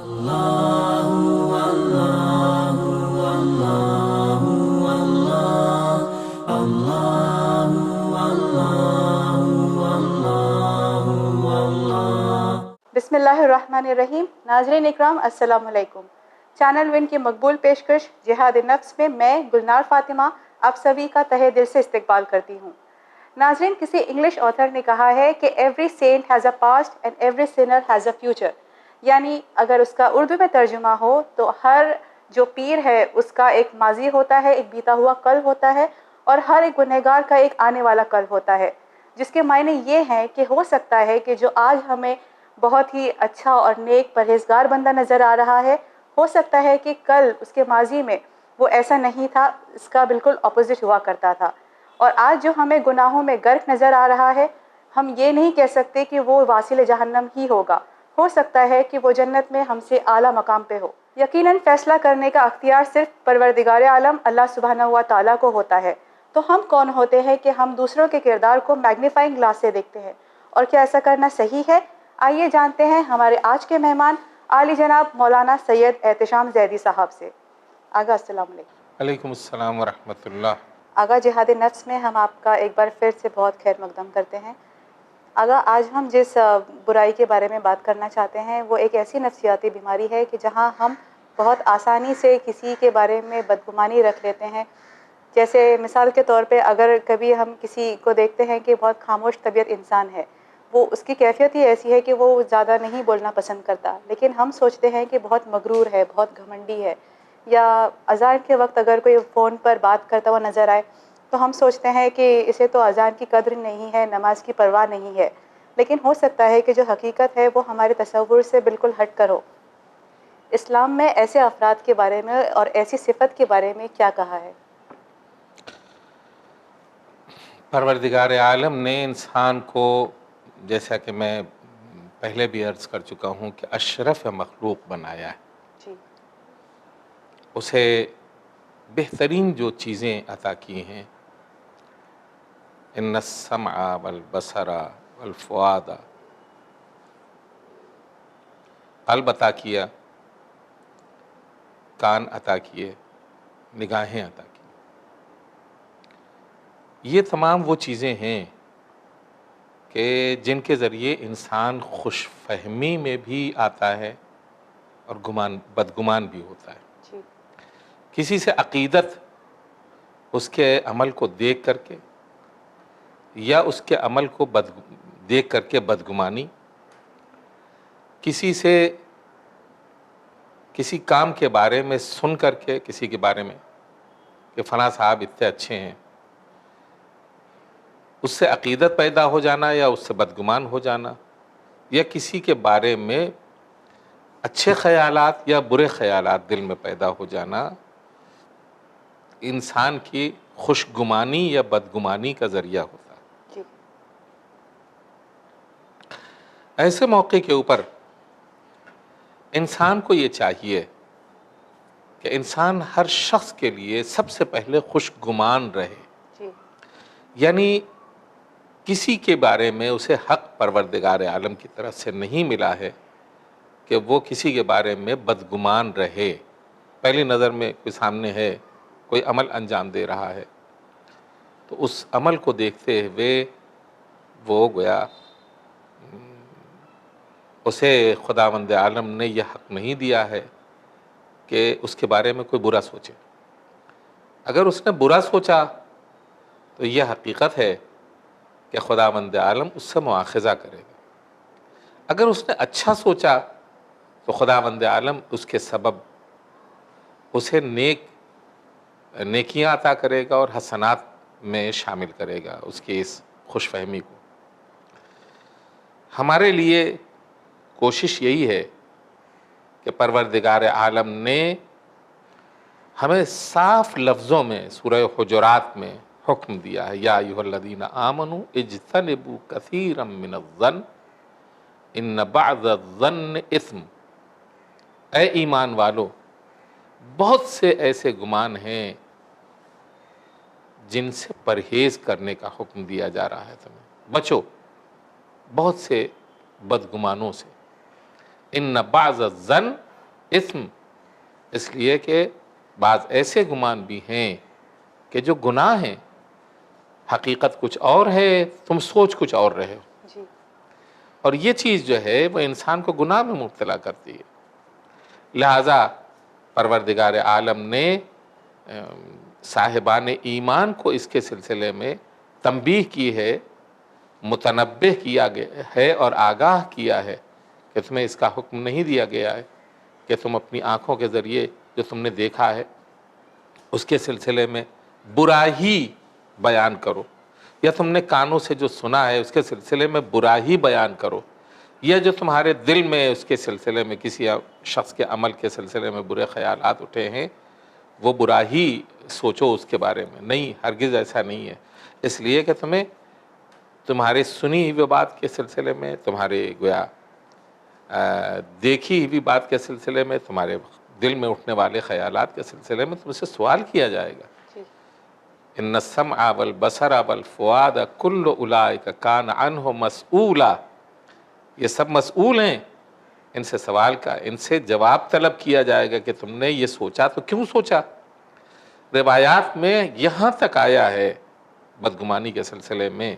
بسم اللہ الرحمن الرحیم. ناظرین اکرام السلام علیکم. چینل ون کی مقبول پیشکش جہاد نفس میں میں گلنار فاطمہ آپ سبھی کا تہہ دل سے استقبال کرتی ہوں. ناظرین، کسی انگلش آتھر نے کہا ہے کہ every saint has a past and every sinner has a future. یعنی اگر اس کا اردو میں ترجمہ ہو تو ہر جو پیر ہے اس کا ایک ماضی ہوتا ہے، ایک بیتا ہوا کل ہوتا ہے، اور ہر ایک گنہگار کا ایک آنے والا کل ہوتا ہے، جس کے معنی یہ ہیں کہ ہو سکتا ہے کہ جو آج ہمیں بہت ہی اچھا اور نیک پرہیزگار بندہ نظر آ رہا ہے، ہو سکتا ہے کہ کل اس کے ماضی میں وہ ایسا نہیں تھا، اس کا بالکل اپوزٹ ہوا کرتا تھا. اور آج جو ہمیں گناہوں میں غرق نظر آ رہا ہے، ہم یہ نہیں کہہ سکتے کہ وہ واصل جہنم ہی ہوگا. ہو سکتا ہے کہ وہ جنت میں ہم سے اعلیٰ مقام پہ ہو. یقیناً فیصلہ کرنے کا اختیار صرف پروردگار عالم اللہ سبحانہ و تعالیٰ کو ہوتا ہے. تو ہم کون ہوتے ہیں کہ ہم دوسروں کے کردار کو میگنیفائنگ گلاس سے دیکھتے ہیں؟ اور کیا ایسا کرنا صحیح ہے؟ آئیے جانتے ہیں ہمارے آج کے مہمان عالی جناب مولانا سید احتشام زیدی صاحب سے. آغا السلام علیکم. وعلیکم السلام ورحمۃ اللہ. آغا، جہاد نفس میں ہم آپ کا ایک بار پھر سے بہت خیر مقدم کرتے ہیں. آغا، آج ہم جس برائی کے بارے میں بات کرنا چاہتے ہیں وہ ایک ایسی نفسیاتی بیماری ہے کہ جہاں ہم بہت آسانی سے کسی کے بارے میں بدگمانی رکھ لیتے ہیں. جیسے مثال کے طور پہ اگر کبھی ہم کسی کو دیکھتے ہیں کہ بہت خاموش طبیعت انسان ہے، وہ اس کی کیفیت ہی ایسی ہے کہ وہ زیادہ نہیں بولنا پسند کرتا، لیکن ہم سوچتے ہیں کہ بہت مغرور ہے، بہت گھمنڈی ہے. یا اذان کے وقت اگر کوئی فون پر بات کرتا ہوا نظر آئے تو ہم سوچتے ہیں کہ اسے تو اذان کی قدر نہیں ہے، نماز کی پرواہ نہیں ہے. لیکن ہو سکتا ہے کہ جو حقیقت ہے وہ ہمارے تصور سے بالکل ہٹ کر ہو. اسلام میں ایسے افراد کے بارے میں اور ایسی صفت کے بارے میں کیا کہا ہے؟ پروردگار عالم نے انسان کو، جیسا کہ میں پہلے بھی عرض کر چکا ہوں، کہ اشرف مخلوق بنایا ہے. جی. اسے بہترین جو چیزیں عطا کی ہیں، ان السمع والبصر والفؤاد، قلب عطا کیا، کان عطا کیے، نگاہیں عطا کی. یہ تمام وہ چیزیں ہیں کہ جن کے ذریعے انسان خوش فہمی میں بھی آتا ہے اور بدگمان بھی ہوتا ہے. جی. کسی سے عقیدت اس کے عمل کو دیکھ کر کے یا اس کے عمل کو دیکھ کر کے بدگمانی، کسی سے کسی کام کے بارے میں سن کر کے کسی کے بارے میں کہ فلاں صاحب اتنے اچھے ہیں، اس سے عقیدت پیدا ہو جانا یا اس سے بدگمان ہو جانا، یا کسی کے بارے میں اچھے خیالات یا برے خیالات دل میں پیدا ہو جانا، انسان کی خوشگمانی یا بدگمانی کا ذریعہ ہوتا ہے. جی. ایسے موقع کے اوپر انسان کو یہ چاہیے کہ انسان ہر شخص کے لیے سب سے پہلے خوشگمان رہے. جی. یعنی کسی کے بارے میں اسے حق پروردگار عالم کی طرف سے نہیں ملا ہے کہ وہ کسی کے بارے میں بدگمان رہے. پہلی نظر میں کوئی سامنے ہے، کوئی عمل انجام دے رہا ہے، تو اس عمل کو دیکھتے ہوئے وہ گویا اسے خداوند عالم نے یہ حق نہیں دیا ہے کہ اس کے بارے میں کوئی برا سوچے. اگر اس نے برا سوچا تو یہ حقیقت ہے کہ خداوند عالم اس سے مواخذہ کرے گا. اگر اس نے اچھا سوچا تو خداوند عالم اس کے سبب اسے نیکیاں عطا کرے گا اور حسنات میں شامل کرے گا اس کی اس خوش فہمی کو. ہمارے لیے کوشش یہی ہے کہ پروردگار عالم نے ہمیں صاف لفظوں میں سورہ حجرات میں حکم دیا ہے، یا ایھا الذین آمنوا اجتنبوا کثیرا من الظن ان بعض الظن اثم. اے ایمان والو، بہت سے ایسے گمان ہیں جن سے پرہیز کرنے کا حکم دیا جا رہا ہے. تمہیں بچو بہت سے بدگمانوں سے. ان بعض الظن اسم اس لیے کہ بعض ایسے گمان بھی ہیں کہ جو گناہ ہیں، حقیقت کچھ اور ہے، تم سوچ کچھ اور رہے ہو، جی اور یہ چیز جو ہے وہ انسان کو گناہ میں مبتلا کرتی ہے۔ لہٰذا پروردگار عالم نے صاحبان ایمان کو اس کے سلسلے میں تنبیہ کی ہے، متنبہ کیا گیا ہے اور آگاہ کیا ہے کہ تمہیں اس کا حکم نہیں دیا گیا ہے کہ تم اپنی آنکھوں کے ذریعے جو تم نے دیکھا ہے اس کے سلسلے میں برا ہی بیان کرو، یا تم نے کانوں سے جو سنا ہے اس کے سلسلے میں برا ہی بیان کرو، یا جو تمہارے دل میں اس کے سلسلے میں کسی شخص کے عمل کے سلسلے میں برے خیالات اٹھے ہیں وہ برا ہی سوچو اس کے بارے میں۔ نہیں، ہرگز ایسا نہیں ہے، اس لیے کہ تمہیں تمہارے سنی ہوئی بات کے سلسلے میں، تمہارے گویا دیکھی ہوئی بات کے سلسلے میں، تمہارے دل میں اٹھنے والے خیالات کے سلسلے میں تم سے سوال کیا جائے گا۔ جی ان السمع والبصر والفؤاد کل اولئک کان عنہ مسئولا، یہ سب مسئول ہیں ان سے سوال کا، ان سے جواب طلب کیا جائے گا کہ تم نے یہ سوچا تو کیوں سوچا۔ روایات میں یہاں تک آیا ہے بدگمانی کے سلسلے میں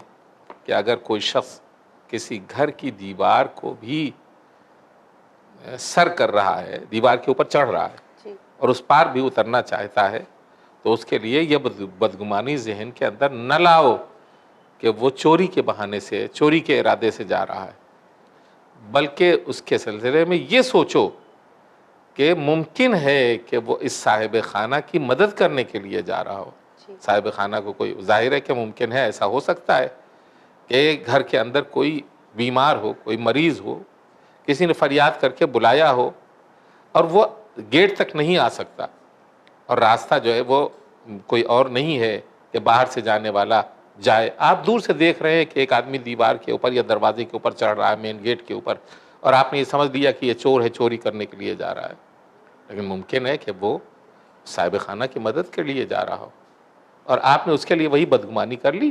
کہ اگر کوئی شخص کسی گھر کی دیوار کو بھی سر کر رہا ہے، دیوار کے اوپر چڑھ رہا ہے جی اور اس پار بھی اترنا چاہتا ہے تو اس کے لیے یہ بدگمانی ذہن کے اندر نہ لاؤ کہ وہ چوری کے بہانے سے، چوری کے ارادے سے جا رہا ہے، بلکہ اس کے سلسلے میں یہ سوچو کہ ممکن ہے کہ وہ اس صاحب خانہ کی مدد کرنے کے لیے جا رہا ہو۔ جی صاحب خانہ کو کوئی ظاہر ہے کہ ممکن ہے، ایسا ہو سکتا ہے کہ گھر کے اندر کوئی بیمار ہو، کوئی مریض ہو، کسی نے فریاد کر کے بلایا ہو اور وہ گیٹ تک نہیں آ سکتا، اور راستہ جو ہے وہ کوئی اور نہیں ہے کہ باہر سے جانے والا جائے، آپ دور سے دیکھ رہے ہیں کہ ایک آدمی دیوار کے اوپر یا دروازے کے اوپر چڑھ رہا ہے، مین گیٹ کے اوپر، اور آپ نے یہ سمجھ لیا کہ یہ چور ہے، چوری کرنے کے لیے جا رہا ہے، لیکن ممکن ہے کہ وہ صاحب خانہ کی مدد کے لیے جا رہا ہو، اور آپ نے اس کے لیے وہی بدگمانی کر لی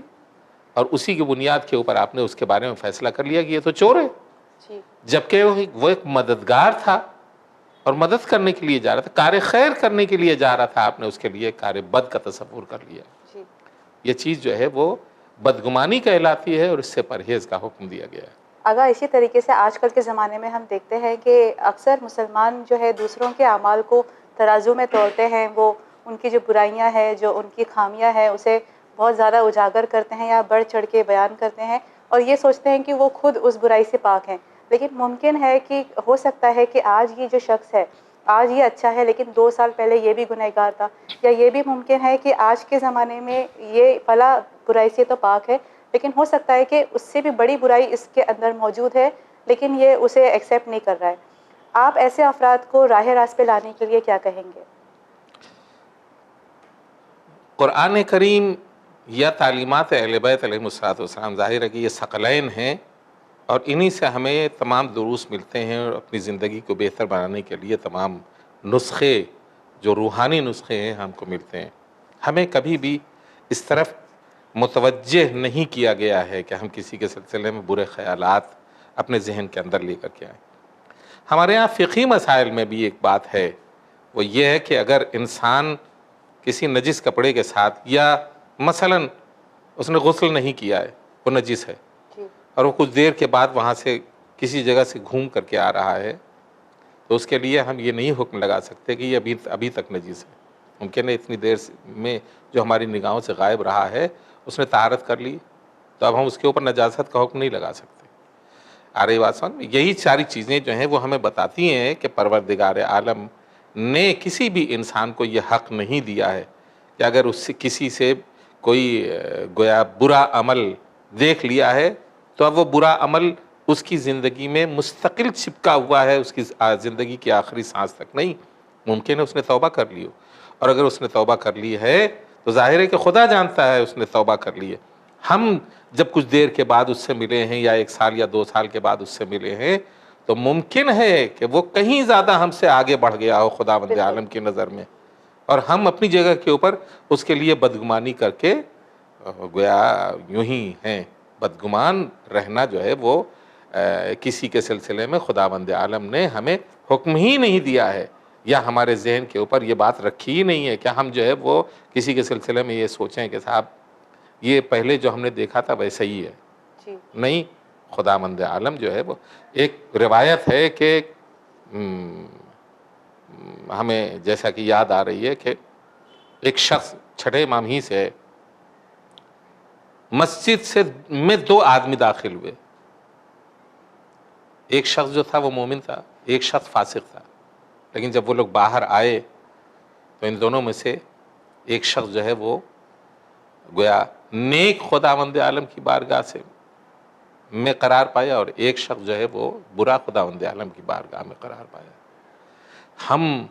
اور اسی کی بنیاد کے اوپر آپ نے اس کے بارے میں فیصلہ کر لیا کہ یہ تو چور ہے، جی جبکہ وہ ایک مددگار تھا اور مدد کرنے کے لیے جا رہا تھا، کار خیر کرنے کے لیے جا رہا تھا، آپ نے اس کے لیے کار بد کا تصور کر لیا۔ جی یہ چیز جو ہے وہ بدگمانی کہلاتی ہے اور اس سے پرہیز کا حکم دیا گیا ہے۔ اگر اسی طریقے سے آج کل کے زمانے میں ہم دیکھتے ہیں کہ اکثر مسلمان جو ہے دوسروں کے اعمال کو ترازو میں تولتے ہیں، وہ ان کی جو برائیاں ہیں، جو ان کی خامیاں ہیں، اسے بہت زیادہ اجاگر کرتے ہیں یا بڑھ چڑھ کے بیان کرتے ہیں اور یہ سوچتے ہیں کہ وہ خود اس برائی سے پاک ہیں، لیکن ممکن ہے کہ ہو سکتا ہے کہ آج یہ جو شخص ہے آج یہ اچھا ہے لیکن 2 سال پہلے یہ بھی گنہگار تھا، یا یہ بھی ممکن ہے کہ آج کے زمانے میں یہ فلاں برائی سے تو پاک ہے لیکن ہو سکتا ہے کہ اس سے بھی بڑی برائی اس کے اندر موجود ہے لیکن یہ اسے ایکسیپٹ نہیں کر رہا ہے۔ آپ ایسے افراد کو راہ راست پہ لانے کے لیے کیا کہیں گے؟ قرآن کریم یا تعلیمات اہل بیت علیہ السلام ظاہر ہے کہ یہ ثقلین ہیں اور انہی سے ہمیں تمام دروس ملتے ہیں اور اپنی زندگی کو بہتر بنانے کے لیے تمام نسخے، جو روحانی نسخے ہیں، ہم کو ملتے ہیں۔ ہمیں کبھی بھی اس طرف متوجہ نہیں کیا گیا ہے کہ ہم کسی کے سلسلے میں برے خیالات اپنے ذہن کے اندر لے کر کے آئیں۔ ہمارے ہاں فقہی مسائل میں بھی ایک بات ہے، وہ یہ ہے کہ اگر انسان کسی نجس کپڑے کے ساتھ، یا مثلاً اس نے غسل نہیں کیا ہے، وہ نجس ہے، جی اور وہ کچھ دیر کے بعد وہاں سے کسی جگہ سے گھوم کر کے آ رہا ہے، تو اس کے لیے ہم یہ نہیں حکم لگا سکتے کہ یہ ابھی تک نجس ہے۔ ممکن ہے اتنی دیر میں جو ہماری نگاہوں سے غائب رہا ہے اس نے طہارت کر لی، تو اب ہم اس کے اوپر نجاست کا حکم نہیں لگا سکتے۔ آ رہی بات سمجھ میں؟ یہی ساری چیزیں جو ہیں وہ ہمیں بتاتی ہیں کہ پروردگار عالم نے کسی بھی انسان کو یہ حق نہیں دیا ہے کہ اگر اس سے کسی سے کوئی گویا برا عمل دیکھ لیا ہے تو اب وہ برا عمل اس کی زندگی میں مستقل چپکا ہوا ہے اس کی زندگی کی آخری سانس تک، نہیں، ممکن ہے اس نے توبہ کر لی ہو، اور اگر اس نے توبہ کر لی ہے تو ظاہر ہے کہ خدا جانتا ہے اس نے توبہ کر لی ہے۔ ہم جب کچھ دیر کے بعد اس سے ملے ہیں یا 1 سال یا 2 سال کے بعد اس سے ملے ہیں تو ممکن ہے کہ وہ کہیں زیادہ ہم سے آگے بڑھ گیا ہو خداوند عالم کی نظر میں، اور ہم اپنی جگہ کے اوپر اس کے لیے بدگمانی کر کے گویا یوں ہی ہیں۔ بدگمان رہنا جو ہے وہ کسی کے سلسلے میں خداوند عالم نے ہمیں حکم ہی نہیں دیا ہے، یا ہمارے ذہن کے اوپر یہ بات رکھی ہی نہیں ہے کہ ہم جو ہے وہ کسی کے سلسلے میں یہ سوچیں کہ صاحب یہ پہلے جو ہم نے دیکھا تھا ویسا ہی ہے. جی نہیں، خداوند عالم جو ہے وہ ایک روایت ہے کہ ہمیں جیسا کہ یاد آ رہی ہے کہ ایک شخص چھٹے امام ہی سے مسجد سے میں 2 آدمی داخل ہوئے. ایک شخص جو تھا وہ مومن تھا، ایک شخص فاسق تھا. لیکن جب وہ لوگ باہر آئے تو ان دونوں میں سے ایک شخص جو ہے وہ گویا نیک خداوند عالم کی بارگاہ سے میں قرار پایا، اور ایک شخص جو ہے وہ برا خداوند عالم کی بارگاہ میں قرار پایا. ہم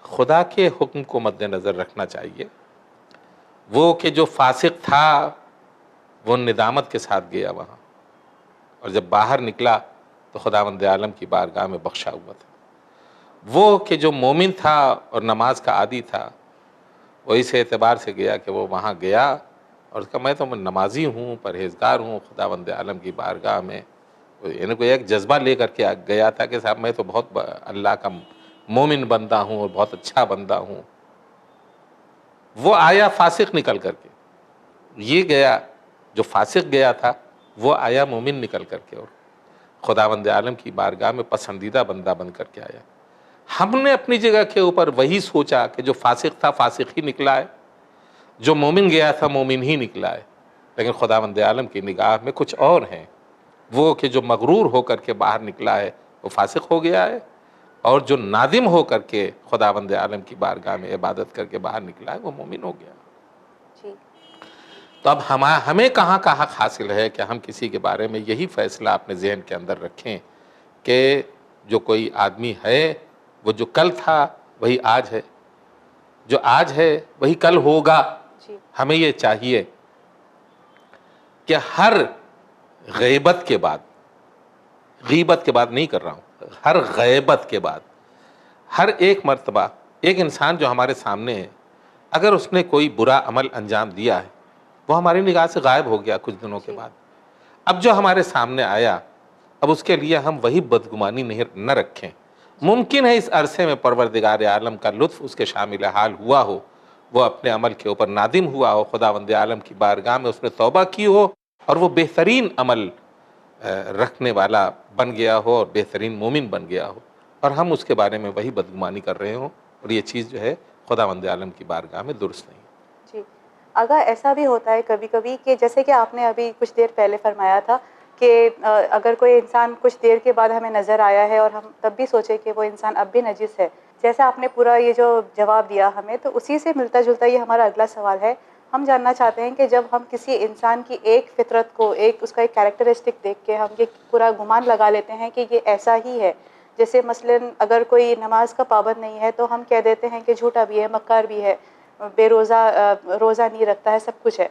خدا کے حکم کو مد نظر رکھنا چاہیے. وہ کہ جو فاسق تھا وہ ندامت کے ساتھ گیا وہاں، اور جب باہر نکلا تو خداوند عالم کی بارگاہ میں بخشا ہوا تھا. وہ کہ جو مومن تھا اور نماز کا عادی تھا، وہ اس اعتبار سے گیا کہ وہ وہاں گیا اور اس کا میں تو نمازی ہوں، پرہیزگار ہوں، خداوند عالم کی بارگاہ میں یعنی کوئی ایک جذبہ لے کر کے گیا تھا کہ صاحب میں تو بہت اللہ کا مومن بندہ ہوں اور بہت اچھا بندہ ہوں. وہ آیا فاسق نکل کر کے، یہ گیا جو فاسق گیا تھا وہ آیا مومن نکل کر کے، اور خداوند عالم کی بارگاہ میں پسندیدہ بندہ بن کر کے آیا. ہم نے اپنی جگہ کے اوپر وہی سوچا کہ جو فاسق تھا فاسق ہی نکلا ہے، جو مومن گیا تھا مومن ہی نکلا ہے. لیکن خداوند عالم کی نگاہ میں کچھ اور ہیں. وہ کہ جو مغرور ہو کر کے باہر نکلا ہے وہ فاسق ہو گیا ہے، اور جو نادم ہو کر کے خداوند عالم کی بارگاہ میں عبادت کر کے باہر نکلا ہے وہ مومن ہو گیا. جی تو اب ہمیں کہاں کا حق حاصل ہے کہ ہم کسی کے بارے میں یہی فیصلہ اپنے ذہن کے اندر رکھیں کہ جو کوئی آدمی ہے وہ جو کل تھا وہی آج ہے، جو آج ہے وہی کل ہوگا. جی ہمیں یہ چاہیے کہ ہر غیبت کے بعد، غیبت کے بعد نہیں کر رہا ہوں، ہر غیبت کے بعد، ہر ایک مرتبہ ایک انسان جو ہمارے سامنے ہے اگر اس نے کوئی برا عمل انجام دیا ہے وہ ہماری نگاہ سے غائب ہو گیا کچھ دنوں کے بعد، اب جو ہمارے سامنے آیا اب اس کے لیے ہم وہی بدگمانی نہ رکھیں. ممکن ہے اس عرصے میں پروردگار عالم کا لطف اس کے شامل حال ہوا ہو، وہ اپنے عمل کے اوپر نادم ہوا ہو، خداوند عالم کی بارگاہ میں اس نے توبہ کی ہو اور وہ بہترین عمل رکھنے والا بن گیا ہو اور بہترین مومن بن گیا ہو، اور ہم اس کے بارے میں وہی بدگمانی کر رہے ہوں، اور یہ چیز جو ہے خداوند عالم کی بارگاہ میں درست نہیں. جی آگا ایسا بھی ہوتا ہے کبھی کبھی کہ جیسے کہ آپ نے ابھی کچھ دیر پہلے فرمایا تھا کہ اگر کوئی انسان کچھ دیر کے بعد ہمیں نظر آیا ہے اور ہم تب بھی سوچے کہ وہ انسان اب بھی نجس ہے، جیسا آپ نے پورا یہ جو جواب دیا ہمیں، تو اسی سے ملتا جلتا یہ ہمارا اگلا سوال ہے. ہم جاننا چاہتے ہیں کہ جب ہم کسی انسان کی ایک فطرت کو، اس کا ایک کیریکٹرسٹک دیکھ کے ہم یہ پورا گمان لگا لیتے ہیں کہ یہ ایسا ہی ہے، جیسے مثلاً اگر کوئی نماز کا پابند نہیں ہے تو ہم کہہ دیتے ہیں کہ جھوٹا بھی ہے، مکار بھی ہے، بے روزہ روزہ نہیں رکھتا ہے، سب کچھ ہے،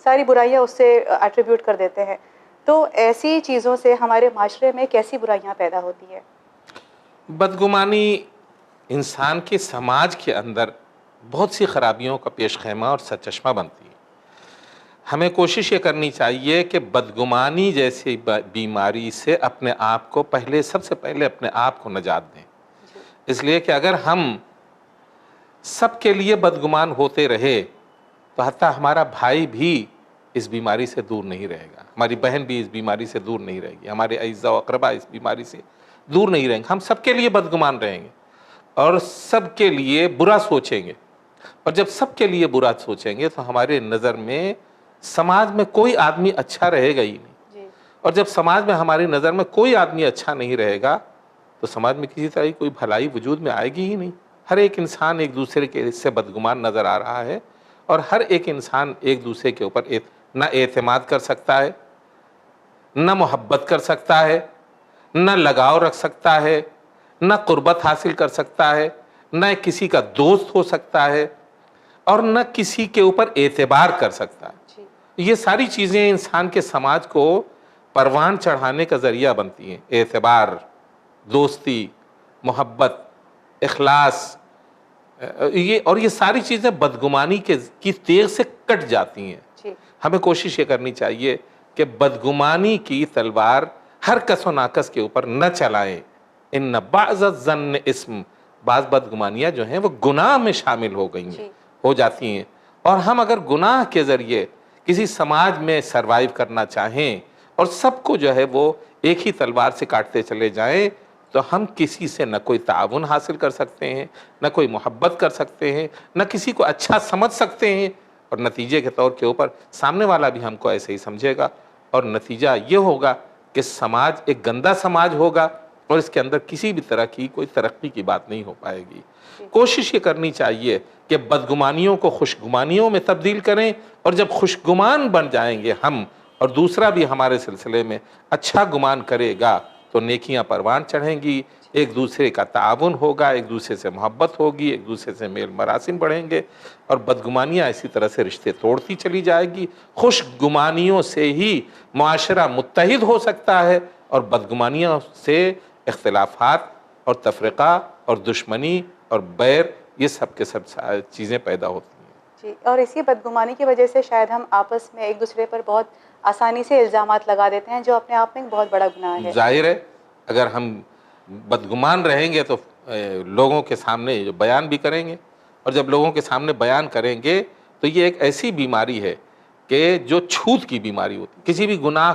ساری برائیاں اس سے ایٹریبیوٹ کر دیتے ہیں. تو ایسی چیزوں سے ہمارے معاشرے میں کیسی برائیاں پیدا ہوتی ہیں؟ بدگمانی انسان کے سماج کے اندر بہت سی خرابیوں کا پیش خیمہ اور سرچشمہ بنتی ہے. ہمیں کوشش یہ کرنی چاہیے کہ بدگمانی جیسی بیماری سے اپنے آپ کو سب سے پہلے اپنے آپ کو نجات دیں. اس لیے کہ اگر ہم سب کے لیے بدگمان ہوتے رہے تو حتیٰ ہمارا بھائی بھی اس بیماری سے دور نہیں رہے گا، ہماری بہن بھی اس بیماری سے دور نہیں رہے گی، ہمارے اعزاء و اقربا اس بیماری سے دور نہیں رہیں گے. ہم سب کے لیے بدگمان رہیں گے اور سب کے لیے برا سوچیں گے، اور جب سب کے لیے برا سوچیں گے تو ہمارے نظر میں سماج میں کوئی آدمی اچھا رہے گا ہی نہیں. اور جب سماج میں ہماری نظر میں کوئی آدمی اچھا نہیں رہے گا تو سماج میں کسی طرح کی کوئی بھلائی وجود میں آئے گی ہی نہیں. ہر ایک انسان ایک دوسرے کے سے بدگمان نظر آ رہا ہے، اور ہر ایک انسان ایک دوسرے کے اوپر نہ اعتماد کر سکتا ہے، نہ محبت کر سکتا ہے، نہ لگاؤ رکھ سکتا ہے، نہ قربت حاصل کر سکتا ہے، نہ کسی کا دوست ہو سکتا ہے، اور نہ کسی کے اوپر اعتبار کر سکتا ہے. یہ ساری چیزیں انسان کے سماج کو پروان چڑھانے کا ذریعہ بنتی ہیں. اعتبار، دوستی، محبت، اخلاص، یہ ساری چیزیں بدگمانی کی تیغ سے کٹ جاتی ہیں. ہمیں کوشش یہ کرنی چاہیے کہ بدگمانی کی تلوار ہر کس و ناکس کے اوپر نہ چلائیں. ان بعض الظن اسم، بعض بدگمانیاں جو ہیں وہ گناہ میں شامل ہو گئی ہیں، ہو جاتی ہیں. اور ہم اگر گناہ کے ذریعے کسی سماج میں سروائیو کرنا چاہیں اور سب کو جو ہے وہ ایک ہی تلوار سے کاٹتے چلے جائیں تو ہم کسی سے نہ کوئی تعاون حاصل کر سکتے ہیں، نہ کوئی محبت کر سکتے ہیں، نہ کسی کو اچھا سمجھ سکتے ہیں، اور نتیجے کے طور کے اوپر سامنے والا بھی ہم کو ایسے ہی سمجھے گا، اور نتیجہ یہ ہوگا کہ سماج ایک گندا سماج ہوگا اور اس کے اندر کسی بھی طرح کی کوئی ترقی کی بات نہیں ہو پائے گی. کوشش یہ کرنی چاہیے کہ بدگمانیوں کو خوشگمانیوں میں تبدیل کریں، اور جب خوشگمان بن جائیں گے ہم اور دوسرا بھی ہمارے سلسلے میں اچھا گمان کرے گا تو نیکیاں پروان چڑھیں گی، ایک دوسرے کا تعاون ہوگا، ایک دوسرے سے محبت ہوگی، ایک دوسرے سے میل مراسم بڑھیں گے، اور بدگمانیاں اسی طرح سے رشتے توڑتی چلی جائے گی. خوش گمانیوں سے ہی معاشرہ متحد ہو سکتا ہے، اور بدگمانیوں سے اختلافات اور تفرقہ اور دشمنی اور بیر یہ سب کے سب چیزیں پیدا ہوتی ہیں. جی، اور اسی بدگمانی کی وجہ سے شاید ہم آپس میں ایک دوسرے پر بہت آسانی سے الزامات لگا دیتے ہیں، جو اپنے آپ میں ایک بہت بڑا گناہ ہے. ظاہر ہے اگر ہم بدگمان رہیں گے تو لوگوں کے سامنے جو بیان بھی کریں گے، اور جب لوگوں کے سامنے بیان کریں گے تو یہ ایک ایسی بیماری ہے کہ جو چھوت کی بیماری ہوتی ہے. کسی بھی گناہ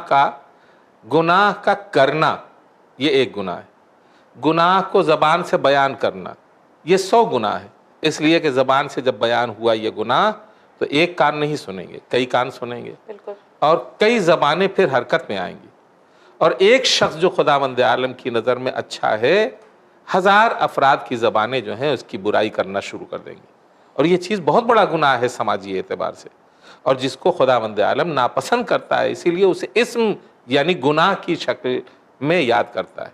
کا کرنا یہ ایک گناہ ہے، گناہ کو زبان سے بیان کرنا یہ 100 گناہ ہے. اس لیے کہ زبان سے جب بیان ہوا یہ گناہ تو ایک کان نہیں سنیں گے، کئی کان سنیں گے، بالکل. اور کئی زبانیں پھر حرکت میں آئیں گی، اور ایک شخص جو خداوند عالم کی نظر میں اچھا ہے 1000 افراد کی زبانیں جو ہیں اس کی برائی کرنا شروع کر دیں گی. اور یہ چیز بہت بڑا گناہ ہے سماجی اعتبار سے، اور جس کو خداوند عالم ناپسند کرتا ہے، اسی لیے اسے اسم یعنی گناہ کی شکل میں یاد کرتا ہے.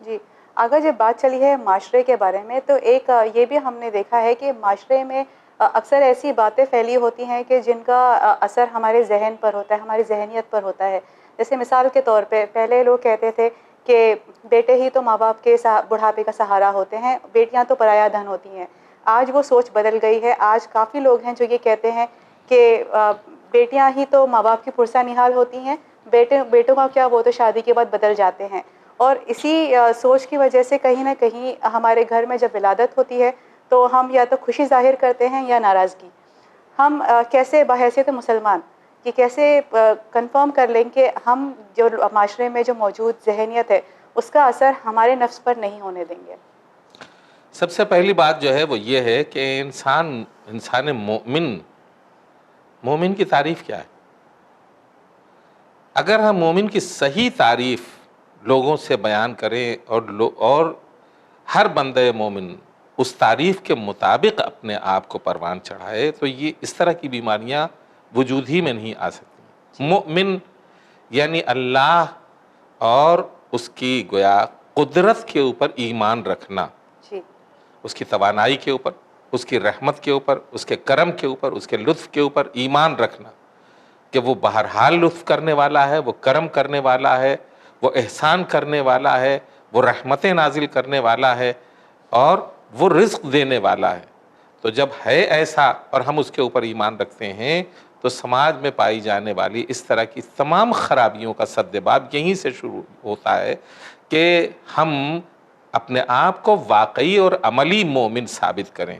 جی، اگر جب بات چلی ہے معاشرے کے بارے میں تو ایک یہ بھی ہم نے دیکھا ہے کہ معاشرے میں اکثر ایسی باتیں پھیلی ہوتی ہیں کہ جن کا اثر ہمارے ذہن پر ہوتا ہے، ہماری ذہنیت پر ہوتا ہے. جیسے مثال کے طور پہ پہلے لوگ کہتے تھے کہ بیٹے ہی تو ماں باپ کے بڑھاپے کا سہارا ہوتے ہیں، بیٹیاں تو پرایا دھن ہوتی ہیں. آج وہ سوچ بدل گئی ہے. آج کافی لوگ ہیں جو یہ کہتے ہیں کہ بیٹیاں ہی تو ماں باپ کی پرسہ نہال ہوتی ہیں، بیٹوں کا کیا، وہ تو شادی کے بعد بدل جاتے ہیں. اور اسی سوچ کی وجہ سے کہیں نہ کہیں ہمارے گھر میں جب ولادت ہوتی ہے تو ہم یا تو خوشی ظاہر کرتے ہیں یا ناراضگی. ہم کیسے بحیثیت مسلمان کہ کیسے کنفرم کر لیں کہ ہم جو معاشرے میں جو موجود ذہنیت ہے اس کا اثر ہمارے نفس پر نہیں ہونے دیں گے؟ سب سے پہلی بات جو ہے وہ یہ ہے کہ انسان مومن کی تعریف کیا ہے. اگر ہم مومن کی صحیح تعریف لوگوں سے بیان کریں اور ہر بندہ مومن اس تعریف کے مطابق اپنے آپ کو پروان چڑھائے تو یہ اس طرح کی بیماریاں وجود ہی میں نہیں آ سکتی. مومن یعنی اللہ اور اس کی گویا قدرت کے اوپر ایمان رکھنا، جی، اس کی توانائی کے اوپر، اس کی رحمت کے اوپر، اس کے کرم کے اوپر، اس کے لطف کے اوپر ایمان رکھنا کہ وہ بہرحال لطف کرنے والا ہے، وہ کرم کرنے والا ہے، وہ احسان کرنے والا ہے، وہ رحمتیں نازل کرنے والا ہے، اور وہ رزق دینے والا ہے. تو جب ہے ایسا اور ہم اس کے اوپر ایمان رکھتے ہیں تو سماج میں پائی جانے والی اس طرح کی تمام خرابیوں کا سدباب یہیں سے شروع ہوتا ہے کہ ہم اپنے آپ کو واقعی اور عملی مومن ثابت کریں.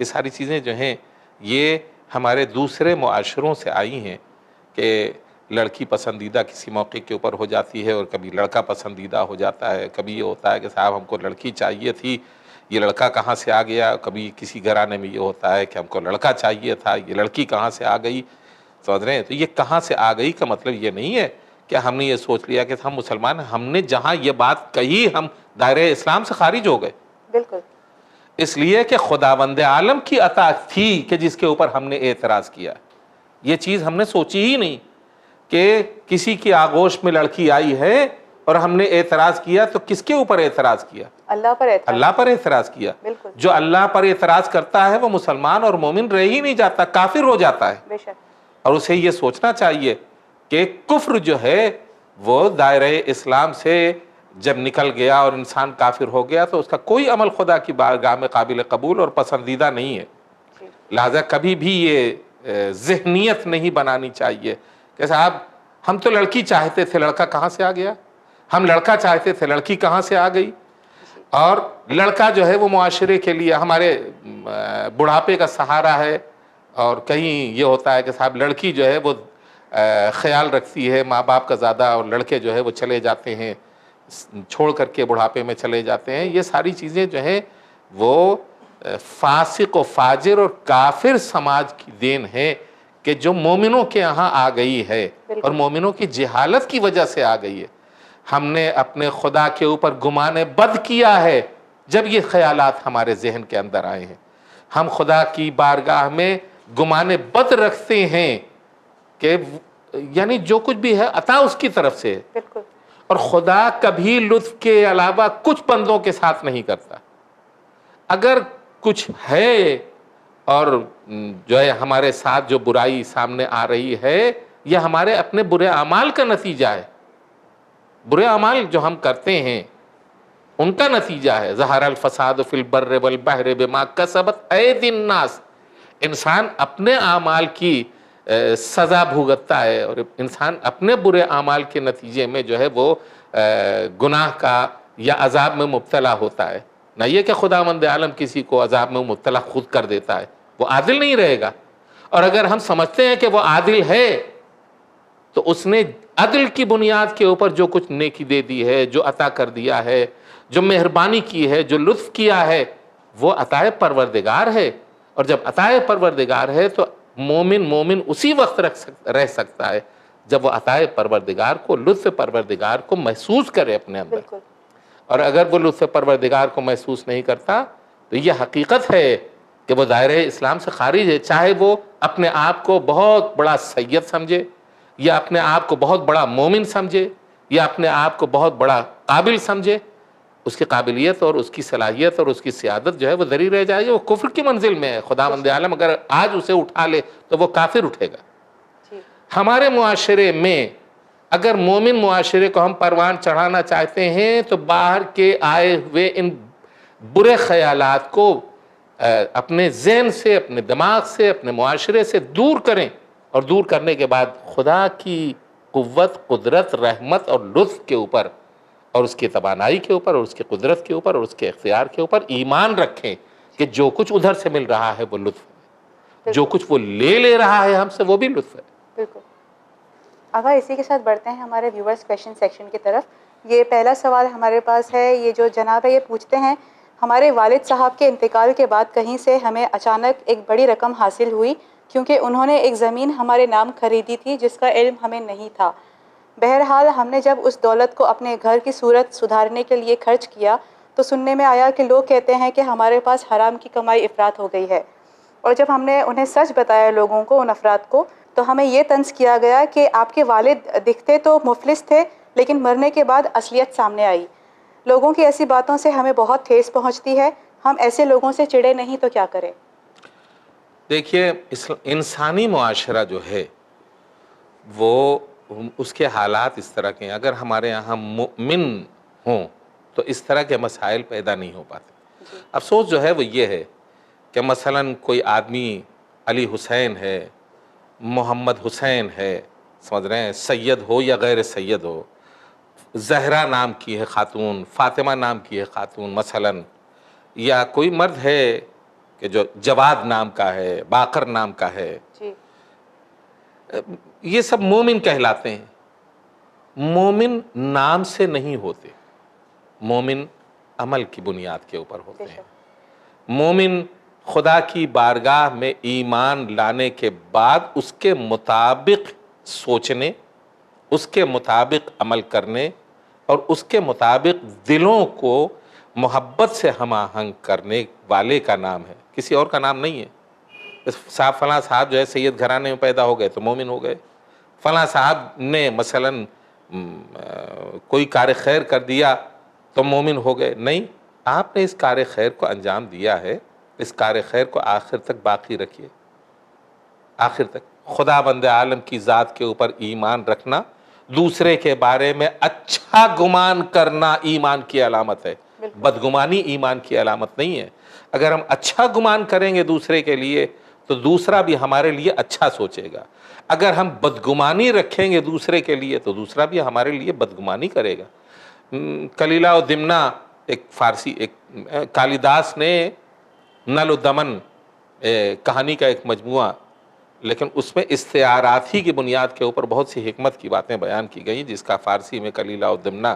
یہ ساری چیزیں جو ہیں یہ ہمارے دوسرے معاشروں سے آئی ہیں کہ لڑکی پسندیدہ کسی موقع کے اوپر ہو جاتی ہے اور کبھی لڑکا پسندیدہ ہو جاتا ہے. کبھی یہ ہوتا ہے کہ صاحب ہم کو لڑکی چاہیے تھی، یہ لڑکا کہاں سے آ گیا. کبھی کسی گھرانے میں یہ ہوتا ہے کہ ہم کو لڑکا چاہیے تھا، یہ لڑکی کہاں سے آ گئی. سمجھ رہے ہیں؟ تو یہ کہاں سے آ گئی کا مطلب یہ نہیں ہے کہ ہم نے یہ سوچ لیا کہ ہم مسلمان ہیں، ہم نے جہاں یہ بات کہی ہم دائرہ اسلام سے خارج ہو گئے. بالکل. اس لیے کہ خداوند عالم کی عطا تھی کہ جس کے اوپر ہم نے اعتراض کیا. یہ چیز ہم نے سوچی ہی نہیں کہ کسی کی آغوش میں لڑکی آئی ہے اور ہم نے اعتراض کیا. تو کس کے اوپر اعتراض کیا؟ اللہ پر اعتراض. اللہ پر اعتراض کیا. بالکل. جو اللہ پر اعتراض کرتا ہے وہ مسلمان اور مومن رہ ہی نہیں جاتا، کافر ہو جاتا ہے. بے شک. اور اسے یہ سوچنا چاہیے کہ کفر جو ہے وہ دائرہ اسلام سے جب نکل گیا اور انسان کافر ہو گیا تو اس کا کوئی عمل خدا کی بارگاہ میں قابل قبول اور پسندیدہ نہیں ہے. لہذا کبھی بھی یہ ذہنیت نہیں بنانی چاہیے کہ صاحب ہم تو لڑکی چاہتے تھے، لڑکا کہاں سے آ گیا. ہم لڑکا چاہتے تھے، لڑکی کہاں سے آ گئی؟ اور لڑکا جو ہے وہ معاشرے کے لیے ہمارے بڑھاپے کا سہارا ہے، اور کہیں یہ ہوتا ہے کہ صاحب لڑکی جو ہے وہ خیال رکھتی ہے ماں باپ کا زیادہ، اور لڑکے جو ہے وہ چلے جاتے ہیں چھوڑ کر کے بڑھاپے میں چلے جاتے ہیں. یہ ساری چیزیں جو ہیں وہ فاسق و فاجر اور کافر سماج کی دین ہے کہ جو مومنوں کے یہاں آ گئی ہے، اور مومنوں کی جہالت کی وجہ سے آ گئی ہے. ہم نے اپنے خدا کے اوپر گمان بد کیا ہے جب یہ خیالات ہمارے ذہن کے اندر آئے ہیں. ہم خدا کی بارگاہ میں گمان بد رکھتے ہیں کہ یعنی جو کچھ بھی ہے عطا اس کی طرف سے، بالکل. اور خدا کبھی لطف کے علاوہ کچھ بندوں کے ساتھ نہیں کرتا. اگر کچھ ہے اور جو ہے ہمارے ساتھ جو برائی سامنے آ رہی ہے، یہ ہمارے اپنے برے اعمال کا نتیجہ ہے. برے اعمال جو ہم کرتے ہیں ان کا نتیجہ ہے. ظہر الفساد فی البر والبحر بما کسبت ایدی الناس. انسان اپنے اعمال کی سزا بھگتتا ہے، اور انسان اپنے برے اعمال کے نتیجے میں جو ہے وہ گناہ کا یا عذاب میں مبتلا ہوتا ہے. نہ یہ کہ خداوند عالم کسی کو عذاب میں مبتلا خود کر دیتا ہے، وہ عادل نہیں رہے گا. اور اگر ہم سمجھتے ہیں کہ وہ عادل ہے تو اس نے عدل کی بنیاد کے اوپر جو کچھ نیکی دے دی ہے، جو عطا کر دیا ہے، جو مہربانی کی ہے، جو لطف کیا ہے، وہ عطائے پروردگار ہے. اور جب عطائے پروردگار ہے تو مومن اسی وقت رہ سکتا ہے جب وہ عطائے پروردگار کو، لطف پروردگار کو محسوس کرے اپنے اندر. بالکل. اور اگر وہ لطف پروردگار کو محسوس نہیں کرتا تو یہ حقیقت ہے کہ وہ دائرہ اسلام سے خارج ہے. چاہے وہ اپنے آپ کو بہت بڑا سید سمجھے، یا اپنے آپ کو بہت بڑا مومن سمجھے، یا اپنے آپ کو بہت بڑا قابل سمجھے، اس کی قابلیت اور اس کی صلاحیت اور اس کی سیادت جو ہے وہ دری رہ جائے گی. وہ کفر کی منزل میں ہے. خداوند عالم اگر آج اسے اٹھا لے تو وہ کافر اٹھے گا. ہمارے معاشرے میں اگر مومن معاشرے کو ہم پروان چڑھانا چاہتے ہیں تو باہر کے آئے ہوئے ان برے خیالات کو اپنے ذہن سے، اپنے دماغ سے، اپنے معاشرے سے دور کریں. اور دور کرنے کے بعد خدا کی قوت، قدرت، رحمت اور لطف کے اوپر، اور اس کی توانائی کے اوپر، اور اس کی قدرت کے اوپر، اور اس کے اختیار کے اوپر ایمان رکھیں کہ جو کچھ ادھر سے مل رہا ہے وہ لطف ہے، جو کچھ وہ لے رہا ہے ہم سے وہ بھی لطف ہے. بالکل. آغا اسی کے ساتھ بڑھتے ہیں ہمارے ویورز کویشچن سیکشن کی طرف. یہ پہلا سوال ہمارے پاس ہے. یہ جو جناب ہے یہ پوچھتے ہیں، ہمارے والد صاحب کے انتقال کے بعد کہیں سے ہمیں اچانک ایک بڑی رقم حاصل ہوئی کیونکہ انہوں نے ایک زمین ہمارے نام خریدی تھی جس کا علم ہمیں نہیں تھا. بہرحال ہم نے جب اس دولت کو اپنے گھر کی صورت سدھارنے کے لیے خرچ کیا تو سننے میں آیا کہ لوگ کہتے ہیں کہ ہمارے پاس حرام کی کمائی افراط ہو گئی ہے. اور جب ہم نے انہیں سچ بتایا لوگوں کو، ان افراد کو، تو ہمیں یہ طنز کیا گیا کہ آپ کے والد دکھتے تو مفلس تھے لیکن مرنے کے بعد اصلیت سامنے آئی. لوگوں کی ایسی باتوں سے ہمیں بہت ٹھیس پہنچتی ہے. ہم ایسے لوگوں سے چڑے نہیں تو کیا کریں؟ دیکھیے انسانی معاشرہ جو ہے وہ اس کے حالات اس طرح کے ہیں. اگر ہمارے یہاں مؤمن ہوں تو اس طرح کے مسائل پیدا نہیں ہو پاتے. افسوس جو ہے وہ یہ ہے کہ مثلاً کوئی آدمی علی حسین ہے، محمد حسین ہے، سمجھ رہے ہیں، سید ہو یا غیر سید ہو، زہرا نام کی ہے خاتون، فاطمہ نام کی ہے خاتون مثلاً، یا کوئی مرد ہے کہ جو جواد نام کا ہے، باقر نام کا ہے، یہ سب مومن کہلاتے ہیں. مومن نام سے نہیں ہوتے، مومن عمل کی بنیاد کے اوپر ہوتے ہیں. مومن خدا کی بارگاہ میں ایمان لانے کے بعد اس کے مطابق سوچنے، اس کے مطابق عمل کرنے، اور اس کے مطابق دلوں کو محبت سے ہم آہنگ کرنے والے کا نام ہے، کسی اور کا نام نہیں ہے. صاحب فلاں صاحب جو ہے سید گھرانے میں پیدا ہو گئے تو مومن ہو گئے، فلاں صاحب نے مثلاً کوئی کار خیر کر دیا تو مومن ہو گئے. نہیں، آپ نے اس کار خیر کو انجام دیا ہے، اس کار خیر کو آخر تک باقی رکھیے. آخر تک خدا بند عالم کی ذات کے اوپر ایمان رکھنا، دوسرے کے بارے میں اچھا گمان کرنا ایمان کی علامت ہے، بدگمانی ایمان کی علامت نہیں ہے. اگر ہم اچھا گمان کریں گے دوسرے کے لیے تو دوسرا بھی ہمارے لیے اچھا سوچے گا. اگر ہم بدگمانی رکھیں گے دوسرے کے لیے تو دوسرا بھی ہمارے لیے بدگمانی کرے گا. کلیلہ و دمنہ ایک فارسی ایک کالیداس نے نل و دمن کہانی کا ایک مجموعہ، لیکن اس میں استعارات ہی کی بنیاد کے اوپر بہت سی حکمت کی باتیں بیان کی گئیں، جس کا فارسی میں کلیلہ و دمنہ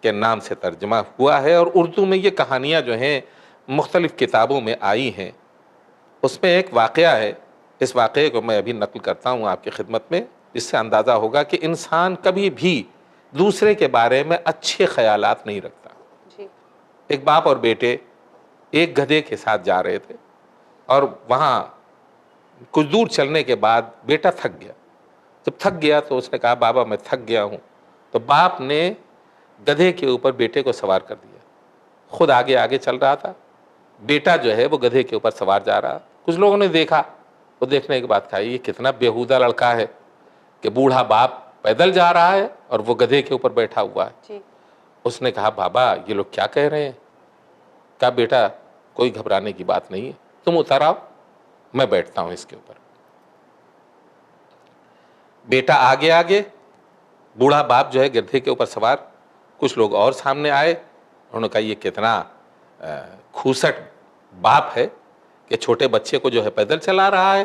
کے نام سے ترجمہ ہوا ہے، اور اردو میں یہ کہانیاں جو ہیں مختلف کتابوں میں آئی ہیں۔ اس میں ایک واقعہ ہے، اس واقعے کو میں ابھی نقل کرتا ہوں آپ کی خدمت میں، جس سے اندازہ ہوگا کہ انسان کبھی بھی دوسرے کے بارے میں اچھے خیالات نہیں رکھتا۔ جی ایک باپ اور بیٹے ایک گدھے کے ساتھ جا رہے تھے، اور وہاں کچھ دور چلنے کے بعد بیٹا تھک گیا۔ جب تھک گیا تو اس نے کہا بابا میں تھک گیا ہوں، تو باپ نے گدھے کے اوپر بیٹے کو سوار کر دیا، خود آگے آگے چل رہا تھا، بیٹا جو ہے وہ گدھے کے اوپر سوار جا رہا۔ کچھ لوگوں نے دیکھا، وہ دیکھنے کے بعد کہا یہ کتنا بیہودہ لڑکا ہے کہ بوڑھا باپ پیدل جا رہا ہے اور وہ گدھے کے اوپر بیٹھا ہوا ہے۔ جی اس نے کہا بابا یہ لوگ کیا کہہ رہے ہیں؟ کہا بیٹا کوئی گھبرانے کی بات نہیں ہے، تم اتر آؤ، میں بیٹھتا ہوں اس کے اوپر۔ بیٹا آگے آگے، بوڑھا باپ جو ہے گدھے کے اوپر سوار۔ کچھ لوگ اور سامنے آئے، انہوں نے کہا یہ کتنا کھوسٹ باپ ہے کہ چھوٹے بچے کو جو ہے پیدل چلا رہا ہے،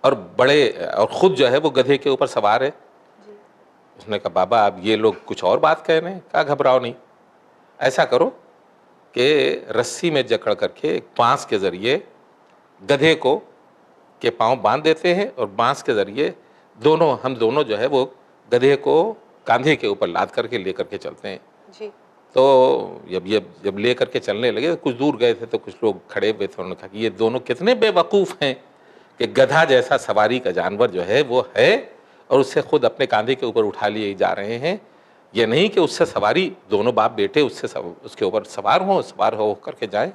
اور بڑے اور خود جو ہے وہ گدھے کے اوپر سوار ہے۔ جی اس نے کہا بابا اب یہ لوگ کچھ اور بات کہہ رہے ہیں۔ کہا گھبراؤ نہیں، ایسا کرو کہ رسی میں جکڑ کر کے ایک بانس کے ذریعے گدھے کو کے پاؤں باندھ دیتے ہیں، اور بانس کے ذریعے ہم دونوں جو ہے وہ گدھے کو کاندھے کے اوپر لاد کر کے لے کر کے چلتے ہیں۔ جی تو جب لے کر کے چلنے لگے، کچھ دور گئے تھے تو کچھ لوگ کھڑے ہوئے تھے، انہوں نے کہا کہ یہ دونوں کتنے بے وقوف ہیں کہ گدھا جیسا سواری کا جانور جو ہے وہ ہے، اور اس سے خود اپنے کاندھے کے اوپر اٹھا لیے جا رہے ہیں۔ یہ نہیں کہ اس سے سواری، دونوں باپ بیٹے اس کے اوپر سوار ہو کر کے جائیں۔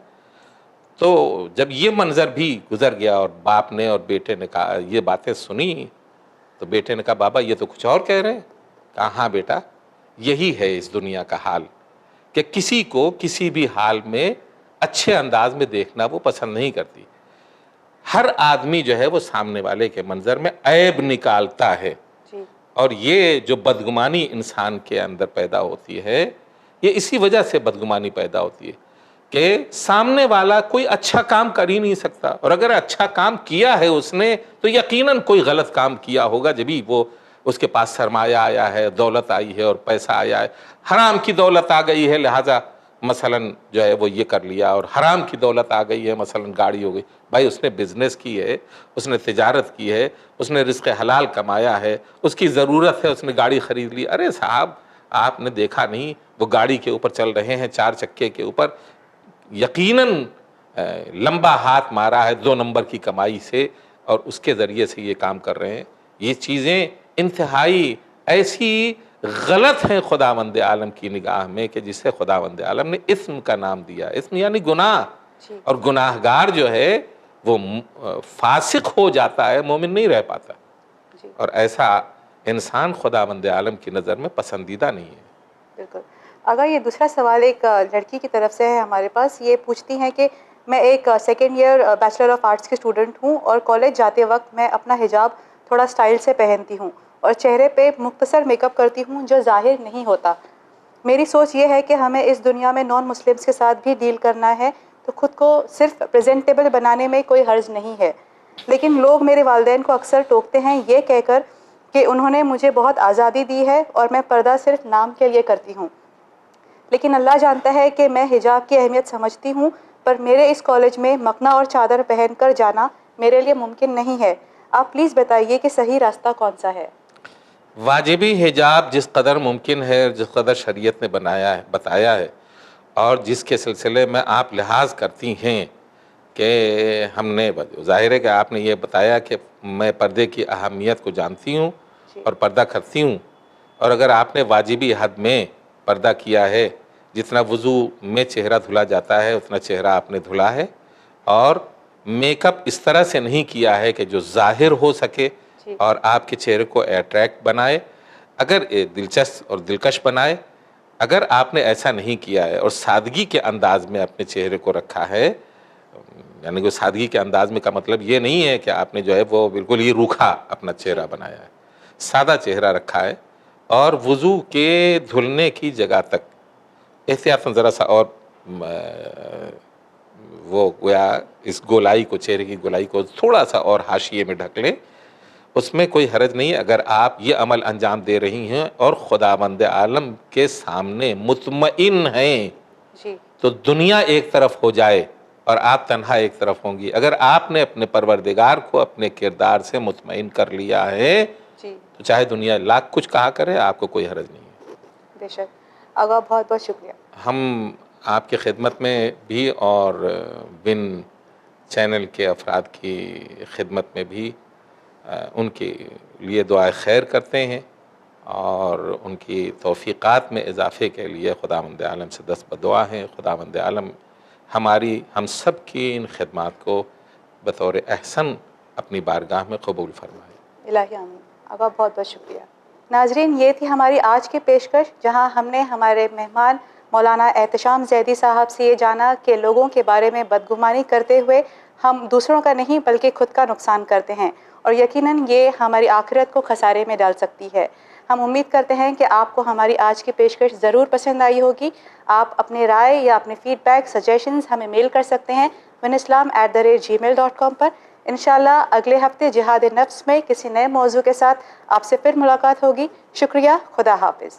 تو جب یہ منظر بھی گزر گیا اور باپ نے اور بیٹے نے کہا یہ باتیں سنی، تو بیٹے نے کہا بابا یہ تو کچھ اور کہہ رہے ہیں۔ کہا ہاں بیٹا، یہی ہے اس دنیا کا حال کہ کسی کو کسی بھی حال میں اچھے انداز میں دیکھنا وہ پسند نہیں کرتی۔ ہر آدمی جو ہے وہ سامنے والے کے منظر میں عیب نکالتا ہے، جی اور یہ جو بدگمانی انسان کے اندر پیدا ہوتی ہے، یہ اسی وجہ سے بدگمانی پیدا ہوتی ہے کہ سامنے والا کوئی اچھا کام کر ہی نہیں سکتا، اور اگر اچھا کام کیا ہے اس نے تو یقیناً کوئی غلط کام کیا ہوگا، جبھی وہ اس کے پاس سرمایہ آیا ہے، دولت آئی ہے اور پیسہ آیا ہے، حرام کی دولت آ گئی ہے لہٰذا مثلاً جو ہے وہ یہ کر لیا، اور حرام کی دولت آ گئی ہے مثلاً گاڑی ہو گئی۔ بھائی اس نے بزنس کی ہے، اس نے تجارت کی ہے، اس نے رزق حلال کمایا ہے، اس کی ضرورت ہے، اس نے گاڑی خرید لی۔ ارے صاحب آپ نے دیکھا نہیں وہ گاڑی کے اوپر چل رہے ہیں، 4 چکے کے اوپر، یقیناً لمبا ہاتھ مارا ہے 2 نمبر کی کمائی سے، اور اس کے ذریعے سے یہ کام کر رہے ہیں۔ یہ چیزیں انتہائی ایسی غلط ہیں خداوند عالم کی نگاہ میں کہ جسے خداوند عالم نے اسم کا نام دیا۔ اسم یعنی گناہ، جی اور گناہ گار جو ہے وہ فاسق ہو جاتا ہے، مومن نہیں رہ پاتا، جی اور ایسا انسان خداوند عالم کی نظر میں پسندیدہ نہیں ہے۔ بالکل۔ اگر یہ دوسرا سوال ایک لڑکی کی طرف سے ہے ہمارے پاس، یہ پوچھتی ہیں کہ میں ایک second year bachelor of arts کی اسٹوڈنٹ ہوں، اور کالج جاتے وقت میں اپنا حجاب تھوڑا اسٹائل سے پہنتی ہوں اور چہرے پہ مختصر میک اپ کرتی ہوں جو ظاہر نہیں ہوتا۔ میری سوچ یہ ہے کہ ہمیں اس دنیا میں نان مسلمس کے ساتھ بھی ڈیل کرنا ہے، تو خود کو صرف پریزنٹیبل بنانے میں کوئی حرج نہیں ہے، لیکن لوگ میرے والدین کو اکثر ٹوکتے ہیں یہ کہہ کر کہ انہوں نے مجھے بہت آزادی دی ہے اور میں پردہ صرف نام کے لیے کرتی ہوں، لیکن اللہ جانتا ہے کہ میں حجاب کی اہمیت سمجھتی ہوں، پر میرے اس کالج میں مکنا اور چادر پہن کر جانا میرے لیے ممکن نہیں ہے۔ آپ پلیز بتائیے کہ صحیح راستہ کون سا ہے؟ واجبی حجاب جس قدر ممکن ہے، جس قدر شریعت نے بتایا ہے، اور جس کے سلسلے میں آپ لحاظ کرتی ہیں کہ ہم نے، ظاہر ہے کہ آپ نے یہ بتایا کہ میں پردے کی اہمیت کو جانتی ہوں جی اور پردہ کرتی ہوں، اور اگر آپ نے واجبی حد میں پردہ کیا ہے، جتنا وضو میں چہرہ دھلا جاتا ہے اتنا چہرہ آپ نے دھلا ہے، اور میک اپ اس طرح سے نہیں کیا ہے کہ جو ظاہر ہو سکے جی اور آپ کے چہرے کو اٹریکٹ بنائے، اگر دلچسپ اور دلکش بنائے، اگر آپ نے ایسا نہیں کیا ہے اور سادگی کے انداز میں اپنے چہرے کو رکھا ہے، یعنی کہ سادگی کے انداز میں کا مطلب یہ نہیں ہے کہ آپ نے جو ہے وہ بالکل ہی روکھا اپنا چہرہ بنایا ہے، سادہ چہرہ رکھا ہے، اور وضو کے دھلنے کی جگہ تک احتیاطاً ذرا سا اور وہ گویا اس گولائی کو، چہرے کی گولائی کو تھوڑا سا اور حاشیے میں ڈھک لیں، اس میں کوئی حرج نہیں اگر آپ یہ عمل انجام دے رہی ہیں اور خداوند عالم کے سامنے مطمئن ہیں جی تو دنیا ایک طرف ہو جائے اور آپ تنہا ایک طرف ہوں گی. اگر آپ نے اپنے پروردگار کو اپنے کردار سے مطمئن کر لیا ہے جی تو چاہے دنیا لاکھ کچھ کہا کرے، آپ کو کوئی حرج نہیں ہے. بے شک. آقا بہت بہت شکریہ. ہم آپ کی خدمت میں بھی اور بن چینل کے افراد کی خدمت میں بھی ان کے لیے دعائے خیر کرتے ہیں اور ان کی توفیقات میں اضافے کے لیے خداوند عالم سے دست بدعا ہیں. خداوند عالم ہم سب کی ان خدمات کو بطور احسن اپنی بارگاہ میں قبول فرمائے. الہی آمین. آقا بہت بہت شکریہ. ناظرین، یہ تھی ہماری آج کی پیشکش، جہاں ہم نے ہمارے مہمان مولانا احتشام زیدی صاحب سے یہ جانا کہ لوگوں کے بارے میں بدگمانی کرتے ہوئے ہم دوسروں کا نہیں بلکہ خود کا نقصان کرتے ہیں، اور یقیناً یہ ہماری آخرت کو خسارے میں ڈال سکتی ہے. ہم امید کرتے ہیں کہ آپ کو ہماری آج کی پیشکش ضرور پسند آئی ہوگی. آپ اپنے رائے یا اپنے فیڈ بیک سجیشنز ہمیں میل کر سکتے ہیں winislam@gmail.com پر. انشاءاللہ اگلے ہفتے جہاد نفس میں کسی نئے موضوع کے ساتھ آپ سے پھر ملاقات ہوگی. شکریہ. خدا حافظ.